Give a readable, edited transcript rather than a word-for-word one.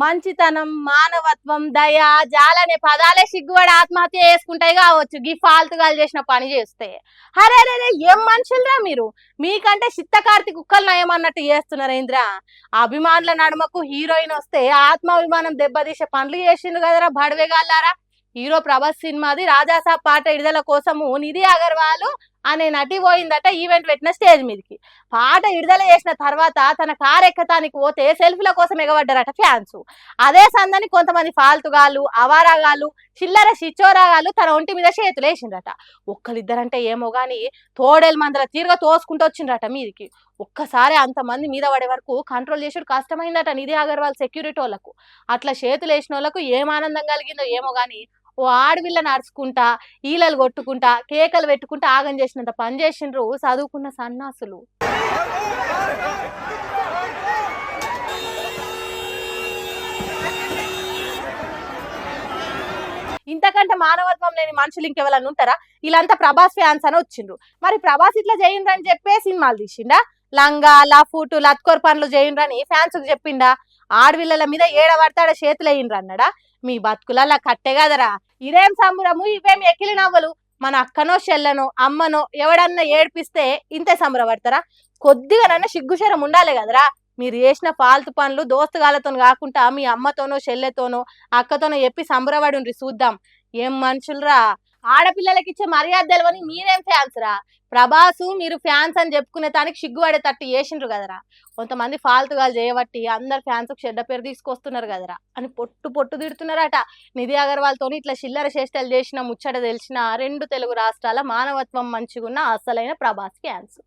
మంచితనం, మానవత్వం, దయ, జాలనే పదాలే సిగ్గుపడి ఆత్మహత్య చేసుకుంటాయి కావచ్చు గీ ఫాల్తుగాలు చేసిన పని చేస్తే. అరే రే ఏం మనుషులరా మీరు? మీకంటే చిత్తకార్తి కుక్కలు నయం అన్నట్టు చేస్తున్నారేంద్రా? అభిమానుల నడుమకు హీరోయిన్ వస్తే ఆత్మాభిమానం దెబ్బతీసే పనులు చేసిండు కదరా బడవేగాళ్ళారా. హీరో ప్రభాస్ సినిమాది రాజాసాబ్ పాట విడుదల కోసము నిధి అగర్వాల్ అనే నటి పోయిందట ఈవెంట్ పెట్టిన స్టేజ్ మీదకి. పాట విడుదల చేసిన తర్వాత తన కారు ఎక్కటానికి పోతే సెల్ఫీల కోసం ఎగబడ్డారట ఫ్యాన్స్. అదే సందని కొంతమంది ఫాల్తుగాళ్ళు, అవారాగాళ్ళు, చిల్లర శిచ్చోరాగాళ్ళు తన ఒంటి మీద చేతులు వేసిండ్రట. ఒక్కరిద్దరంటే ఏమో గాని తోడేలు మందల తీరుగా తోసుకుంటూ వచ్చిండ్రట మీదికి. ఒక్కసారి అంతమంది మీద పడే వరకు కంట్రోల్ చేసుడు కష్టమైందట నిధి అగర్వాల్ సెక్యూరిటీ వాళ్ళకు. అట్లా చేతులు వేసిన వాళ్ళకు ఏం ఆనందం కలిగిందో ఏమో గాని ఓ ఆడవిల్ల నడుచుకుంటా ఈలలు కొట్టుకుంటా కేకలు పెట్టుకుంటా ఆగం చేసినంత పని చేసిండ్రు చదువుకున్న సన్నాసులు. ఇంతకంటే మానవత్వం లేని మనుషులు ఇంకెవరన్నా ఉంటారా? వీళ్ళంతా ప్రభాస్ ఫ్యాన్స్ అని వచ్చిండ్రు. మరి ప్రభాస్ ఇట్లా చేయండి అని చెప్పే సినిమాలు తీసిండా? లంగా లఫూటు లత్కోర్ పనులు చేయండి ఫ్యాన్స్ కు చెప్పిండా? ఆడవిల్లల మీద ఏడ పడతాడ చేతులు వేయండ్రు అన్నాడా? మీ బతుకులలా కట్టే కదరా. ఇదేం సంబరము, ఇవేం ఎక్కిలి నవ్వలు. మన అక్కనో చెల్లనో అమ్మనో ఎవడన్నా ఏడిపిస్తే ఇంతే సంబరపడతారా? కొద్దిగా నన్ను సిగ్గుశరం ఉండాలి కదరా. మీరు చేసిన ఫాల్తు పనులు దోస్తుగాలతో కాకుండా మీ అమ్మతోనో చెల్లెతోనో అక్కతోనో చెప్పి సంబరపడి చూద్దాం. ఏం మనుషులరా. ఆడపిల్లలకి ఇచ్చే మర్యాద తెలవని మీరేం ఫ్యాన్స్ రా? ప్రభాసు మీరు ఫ్యాన్స్ అని చెప్పుకునే దానికి సిగ్గుపడేటట్టు చేసిండ్రు కదరా. కొంతమంది ఫాల్తుగాలు చేయబట్టి అందరు ఫ్యాన్స్ చెడ్డ పేరు తీసుకొస్తున్నారు కదరా అని పొట్టు పొట్టు తిడుతున్నారట. నిధి అగర్వాల్ తోని ఇట్లా చిల్లర చేష్టలు చేసిన ముచ్చట తెలిసిన రెండు తెలుగు రాష్ట్రాల మానవత్వం మంచిగున్న అసలైన ప్రభాస్ ఫ్యాన్స్.